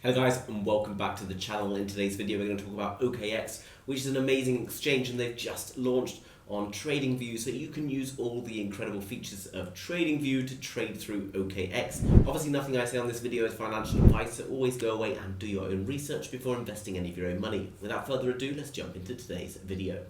Hello guys, and welcome back to the channel. In today's video we're going to talk about OKX, which is an amazing exchange, and they've just launched on TradingView, so you can use all the incredible features of TradingView to trade through OKX. Obviously nothing I say on this video is financial advice, so always go away and do your own research before investing any of your own money. Without further ado, let's jump into today's video.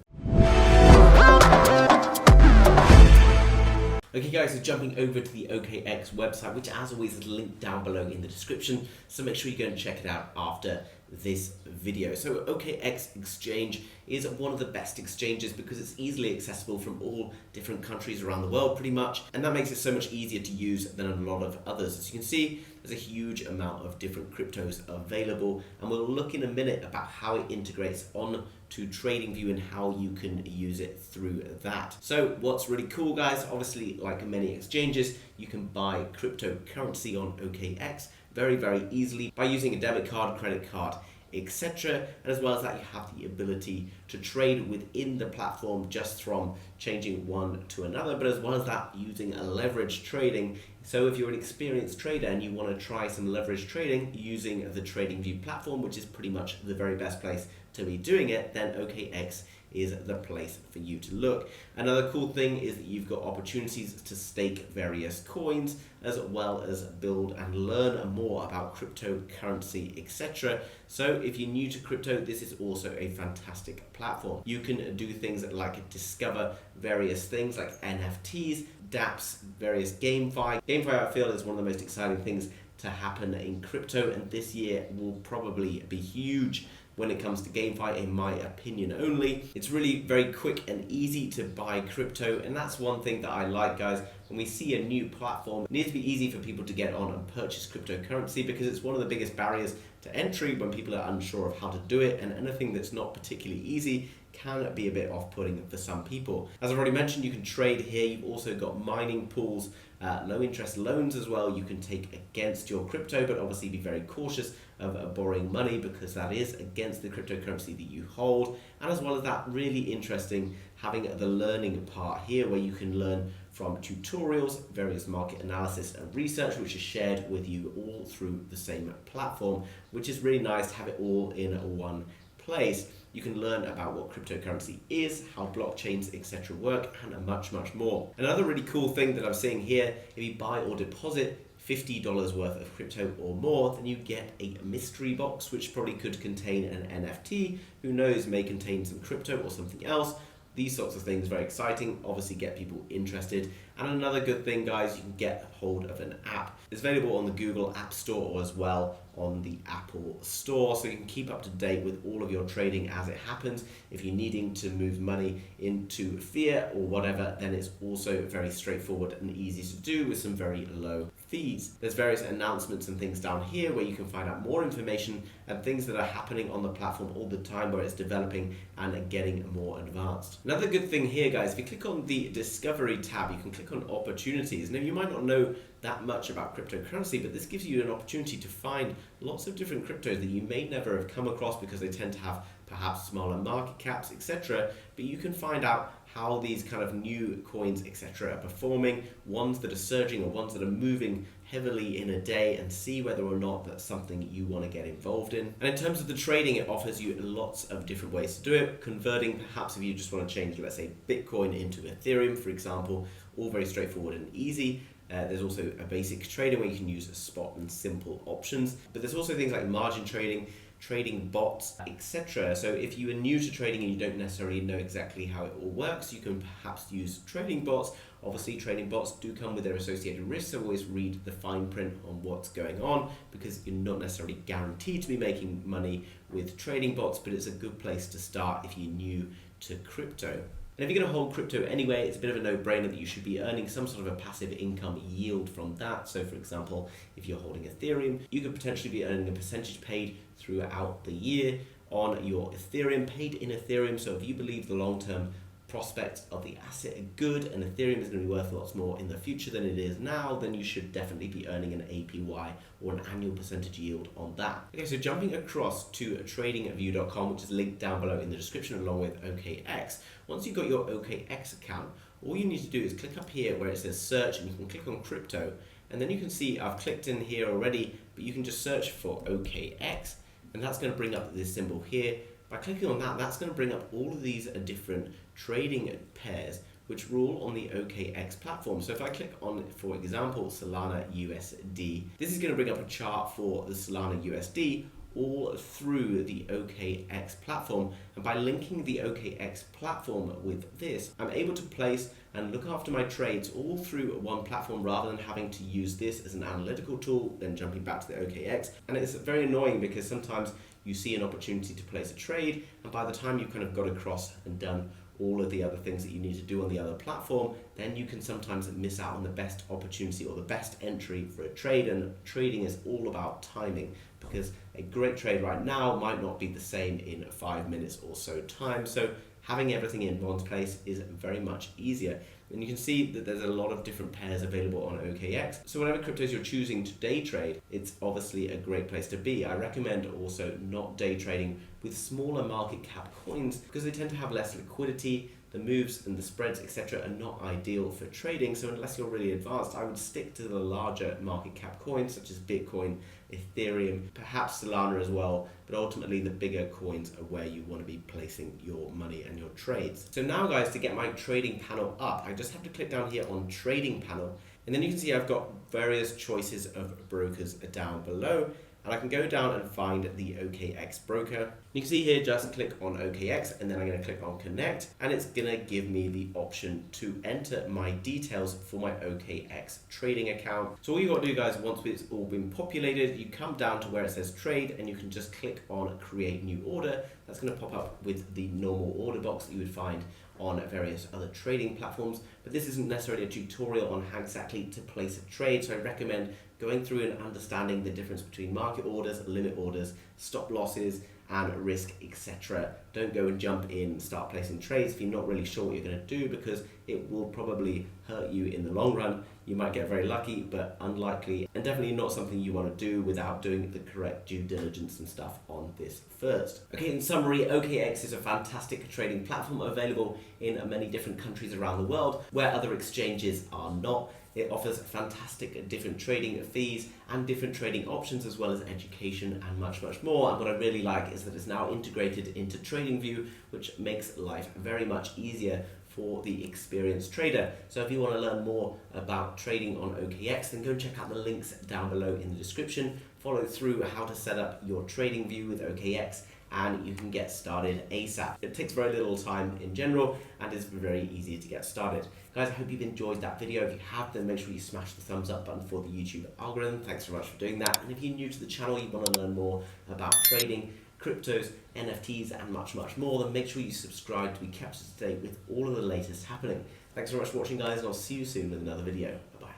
Okay guys, so jumping over to the OKX website, which as always is linked down below in the description, so make sure you go and check it out after this video. So OKX exchange is one of the best exchanges because it's easily accessible from all different countries around the world pretty much, and that makes it so much easier to use than a lot of others. As you can see, there's a huge amount of different cryptos available, and we'll look in a minute about how it integrates on to TradingView and how you can use it through that. So what's really cool guys, obviously like many exchanges, you can buy cryptocurrency on OKX very easily by using a debit card, credit card, etc. And as well as that, you have the ability to trade within the platform just from changing one to another, but as well as that, using a leverage trading. So if you're an experienced trader and you want to try some leverage trading using the TradingView platform, which is pretty much the very best place to be doing it, then OKX is the place for you to look. Another cool thing is that you've got opportunities to stake various coins, as well as build and learn more about cryptocurrency, etc. So if you're new to crypto, this is also a fantastic platform. You can do things like discover various things like NFTs, dApps, various GameFi. GameFi I feel is one of the most exciting things to happen in crypto, and this year will probably be huge when it comes to GameFi, in my opinion only. It's really very quick and easy to buy crypto, and that's one thing that I like guys. When we see a new platform, it needs to be easy for people to get on and purchase cryptocurrency, because it's one of the biggest barriers to entry when people are unsure of how to do it, and anything that's not particularly easy can be a bit off-putting for some people. As I've already mentioned, you can trade here. You've also got mining pools, low interest loans as well you can take against your crypto, but obviously be very cautious of borrowing money because that is against the cryptocurrency that you hold. And as well as that, really interesting having the learning part here where you can learn from tutorials, various market analysis and research, which is shared with you all through the same platform, which is really nice to have it all in one place. You can learn about what cryptocurrency is, how blockchains, etc. work, and much more. Another really cool thing that I'm seeing here, if you buy or deposit $50 worth of crypto or more, then you get a mystery box, which probably could contain an NFT. Who knows, may contain some crypto or something else. These sorts of things, very exciting, obviously get people interested. And another good thing guys, you can get hold of an app. It's available on the Google App Store or as well on the Apple Store, so you can keep up to date with all of your trading as it happens. If you're needing to move money into fiat or whatever, then it's also very straightforward and easy to do with some very low fees. There's various announcements and things down here where you can find out more information and things that are happening on the platform all the time, where it's developing and getting more advanced. Another good thing here guys, if you click on the Discovery tab, you can click on Opportunities. Now you might not know that much about cryptocurrency, but this gives you an opportunity to find lots of different cryptos that you may never have come across because they tend to have perhaps smaller market caps, etc. But you can find out how these kind of new coins, etc. are performing, ones that are surging or ones that are moving heavily in a day, and see whether or not that's something you want to get involved in. And in terms of the trading, it offers you lots of different ways to do it. Converting, perhaps if you just want to change, let's say, Bitcoin into Ethereum, for example, all very straightforward and easy. There's also a basic trading where you can use spot and simple options, but there's also things like margin trading, trading bots, etc. So if you are new to trading and you don't necessarily know exactly how it all works, you can perhaps use trading bots. Obviously trading bots do come with their associated risks, so always read the fine print on what's going on, because you're not necessarily guaranteed to be making money with trading bots, but it's a good place to start if you're new to crypto. And if you're going to hold crypto anyway, it's a bit of a no-brainer that you should be earning some sort of a passive income yield from that. So for example, if you're holding Ethereum, you could potentially be earning a percentage paid throughout the year on your Ethereum, paid in Ethereum. So if you believe the long-term prospects of the asset are good and Ethereum is going to be worth lots more in the future than it is now, then you should definitely be earning an APY or an annual percentage yield on that. Okay, so jumping across to tradingview.com, which is linked down below in the description along with OKX. Once you've got your OKX account, all you need to do is click up here where it says search, and you can click on crypto, And then you can see I've clicked in here already, but you can just search for OKX, and that's going to bring up this symbol here. By clicking on that, that's going to bring up all of these different trading pairs which rule on the OKX platform. So if I click on, for example, Solana USD, this is going to bring up a chart for the Solana USD all through the OKX platform. And by linking the OKX platform with this, I'm able to place and look after my trades all through one platform rather than having to use this as an analytical tool, then jumping back to the OKX. And it's very annoying because sometimes you see an opportunity to place a trade, and by the time you've kind of got across and done all of the other things that you need to do on the other platform, then you can sometimes miss out on the best opportunity or the best entry for a trade. And trading is all about timing, because a great trade right now might not be the same in 5 minutes or so time. So having everything in one place is very much easier. And you can see that there's a lot of different pairs available on OKX. So whatever cryptos you're choosing to day trade, it's obviously a great place to be. I recommend also not day trading with smaller market cap coins because they tend to have less liquidity. The moves and the spreads, etc., are not ideal for trading. So unless you're really advanced, I would stick to the larger market cap coins such as Bitcoin, Ethereum, perhaps Solana as well. But ultimately, the bigger coins are where you want to be placing your money and your trades. So now, guys, to get my trading panel up, I just have to click down here on Trading Panel. And then you can see I've got various choices of brokers down below. And I can go down and find the OKX broker. You can see here, just click on OKX, and then I'm going to click on Connect, and it's going to give me the option to enter my details for my OKX trading account. So all you've got to do, guys, once it's all been populated, you come down to where it says Trade, and you can just click on Create New Order. That's going to pop up with the normal order box that you would find on various other trading platforms, but this isn't necessarily a tutorial on how exactly to place a trade, so I recommend going through and understanding the difference between market orders, limit orders, stop losses, and risk, etc. Don't go and jump in and start placing trades if you're not really sure what you're going to do, because it will probably hurt you in the long run. You might get very lucky, but unlikely, and definitely not something you want to do without doing the correct due diligence and stuff on this first. Okay, in summary, OKX is a fantastic trading platform available in many different countries around the world where other exchanges are not. It offers fantastic different trading fees and different trading options, as well as education and much, much more. And what I really like is that it's now integrated into TradingView, which makes life very much easier for the experienced trader. So if you want to learn more about trading on OKX, then go and check out the links down below in the description. Follow through how to set up your TradingView with OKX, and you can get started ASAP. It takes very little time in general and is very easy to get started. Guys, I hope you've enjoyed that video. If you have, then make sure you smash the thumbs up button for the YouTube algorithm. Thanks very much for doing that. And if you're new to the channel, you want to learn more about trading, cryptos, NFTs, and much, much more, then make sure you subscribe to be kept up to date with all of the latest happening. Thanks very much for watching, guys, and I'll see you soon with another video. Bye-bye.